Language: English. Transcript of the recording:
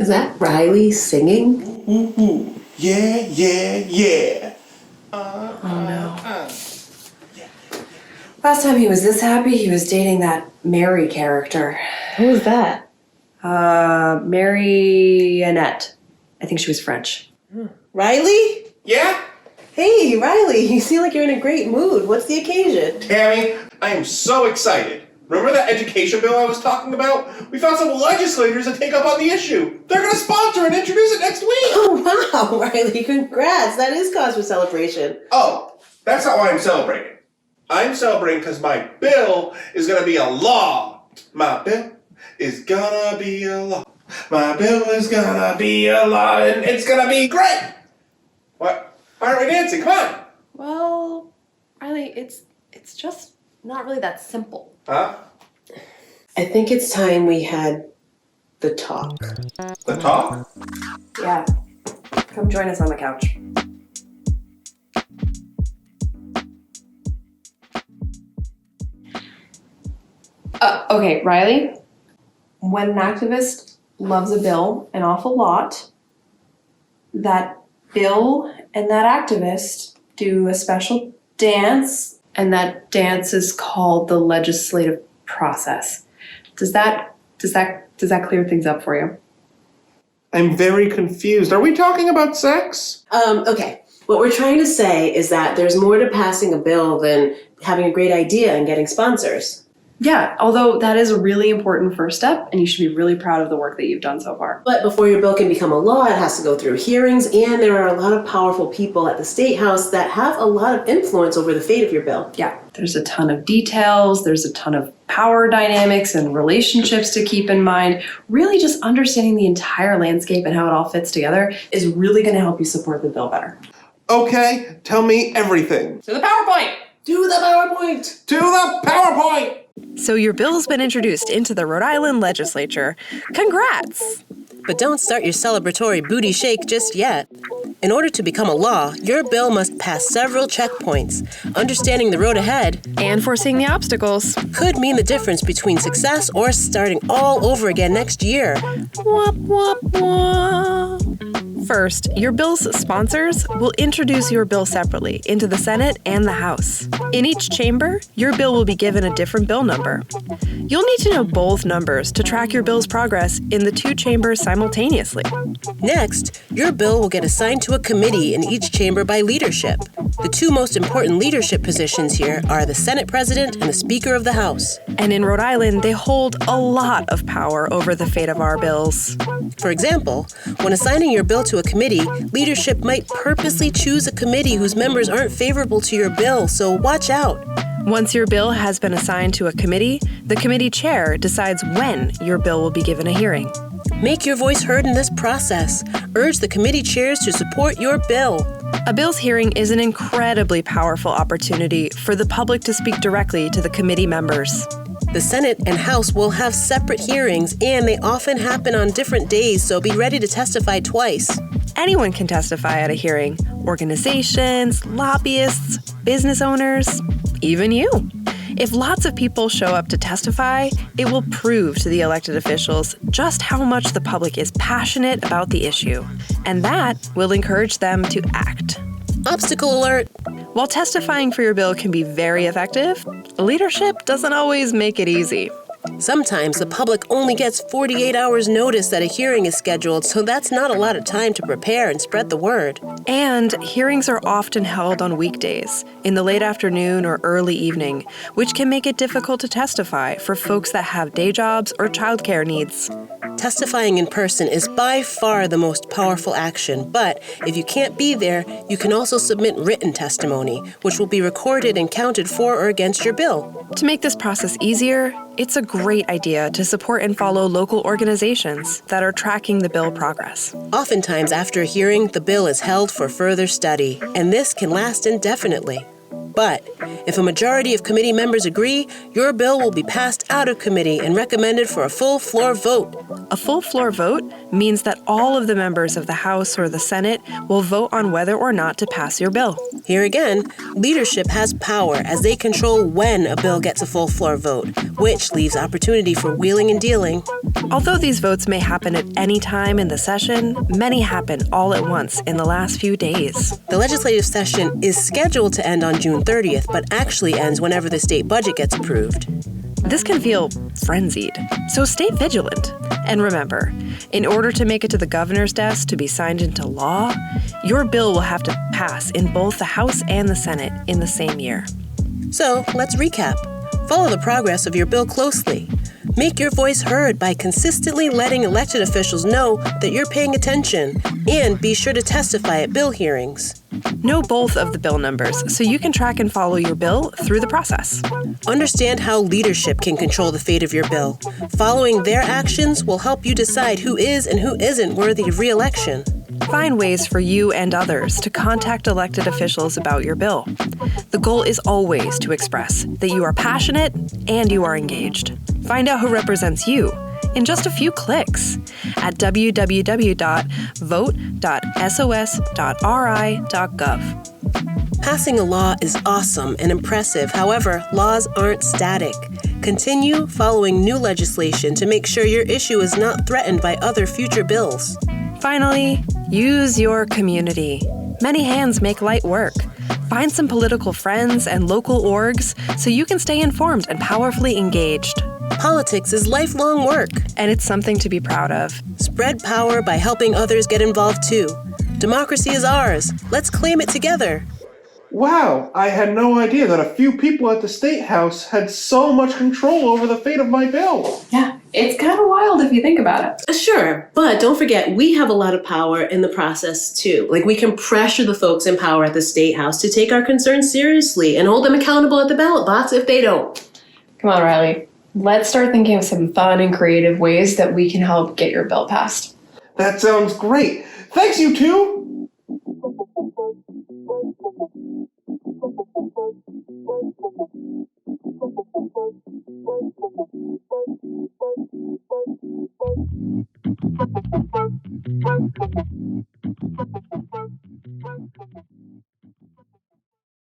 Is that Riley singing? Ooh. Yeah, yeah, yeah. Oh no. Last time he was this happy, he was dating that Mary character. Who was that? Marionette. I think she was French. Riley? Yeah? Hey, Riley, you seem like you're in a great mood. What's the occasion? Tammy, I am so excited. Remember that education bill I was talking about? We found some legislators to take up on the issue. They're going to sponsor and introduce it next week. Oh, wow, Riley, congrats. That is cause for celebration. Oh, that's not why I'm celebrating. I'm celebrating because my bill is going to be a law. My bill is going to be a law. My bill is going to be a law, and it's going to be great. What? Why aren't we dancing? Come on. Well, Riley, it's just not really that simple. Huh? I think it's time we had the talk. The talk? Yeah. Come join us on the couch. Okay, Riley. When an activist loves a bill an awful lot, that bill and that activist do a special dance, and that dance is called the legislative process. Does that clear things up for you? I'm very confused. Are we talking about sex? Okay. What we're trying to say is that there's more to passing a bill than having a great idea and getting sponsors. Yeah, although that is a really important first step, and you should be really proud of the work that you've done so far. But before your bill can become a law, it has to go through hearings, and there are a lot of powerful people at the State House that have a lot of influence over the fate of your bill. Yeah, there's a ton of details, there's a ton of power dynamics and relationships to keep in mind. Really just understanding the entire landscape and how it all fits together is really going to help you support the bill better. Okay, tell me everything. To the PowerPoint! Do the PowerPoint! To the PowerPoint! So your bill has been introduced into the Rhode Island legislature. Congrats! But don't start your celebratory booty shake just yet. In order to become a law, your bill must pass several checkpoints. Understanding the road ahead And foreseeing the obstacles. could mean the difference between success or starting all over again next year. Wop, wop, wop. First, your bill's sponsors will introduce your bill separately into the Senate and the House. In each chamber, your bill will be given a different bill number. You'll need to know both numbers to track your bill's progress in the two chambers simultaneously. Next, your bill will get assigned to a committee in each chamber by leadership. The two most important leadership positions here are the Senate President and the Speaker of the House. And in Rhode Island, they hold a lot of power over the fate of our bills. For example, when assigning your bill to a committee, leadership might purposely choose a committee whose members aren't favorable to your bill, so watch out. Once your bill has been assigned to a committee, the committee chair decides when your bill will be given a hearing. Make your voice heard in this process. Urge the committee chairs to support your bill. A bill's hearing is an incredibly powerful opportunity for the public to speak directly to the committee members. The Senate and House will have separate hearings, and they often happen on different days, so be ready to testify twice. Anyone can testify at a hearing. Organizations, lobbyists, business owners, even you. If lots of people show up to testify, it will prove to the elected officials just how much the public is passionate about the issue. And that will encourage them to act. Obstacle alert! While testifying for your bill can be very effective, leadership doesn't always make it easy. Sometimes the public only gets 48 hours notice that a hearing is scheduled, so that's not a lot of time to prepare and spread the word. And hearings are often held on weekdays, in the late afternoon or early evening, which can make it difficult to testify for folks that have day jobs or childcare needs. Testifying in person is by far the most powerful action, but if you can't be there, you can also submit written testimony, which will be recorded and counted for or against your bill. To make this process easier, it's a great idea to support and follow local organizations that are tracking the bill progress. Oftentimes, after a hearing, the bill is held for further study, and this can last indefinitely. But if a majority of committee members agree, your bill will be passed out of committee and recommended for a full floor vote. A full floor vote means that all of the members of the House or the Senate will vote on whether or not to pass your bill. Here again, leadership has power as they control when a bill gets a full floor vote, which leaves opportunity for wheeling and dealing. Although these votes may happen at any time in the session, many happen all at once in the last few days. The legislative session is scheduled to end on June 30th, but actually ends whenever the state budget gets approved. This can feel frenzied, so stay vigilant. And remember, in order to make it to the governor's desk to be signed into law, your bill will have to pass in both the House and the Senate in the same year. So, let's recap. Follow the progress of your bill closely. Make your voice heard by consistently letting elected officials know that you're paying attention, and be sure to testify at bill hearings. Know both of the bill numbers so you can track and follow your bill through the process. Understand how leadership can control the fate of your bill. Following their actions will help you decide who is and who isn't worthy of re-election. Find ways for you and others to contact elected officials about your bill. The goal is always to express that you are passionate and you are engaged. Find out who represents you in just a few clicks at www.vote.sos.ri.gov. Passing a law is awesome and impressive. However, laws aren't static. Continue following new legislation to make sure your issue is not threatened by other future bills. Finally, use your community. Many hands make light work. Find some political friends and local orgs so you can stay informed and powerfully engaged. Politics is lifelong work. And it's something to be proud of. Spread power by helping others get involved too. Democracy is ours. Let's claim it together. Wow, I had no idea that a few people at the State House had so much control over the fate of my bill. Yeah, it's kind of wild if you think about it. Sure, but don't forget, we have a lot of power in the process too. Like, we can pressure the folks in power at the State House to take our concerns seriously and hold them accountable at the ballot box if they don't. Come on, Riley. Let's start thinking of some fun and creative ways that we can help get your bill passed. That sounds great. Thanks, you two.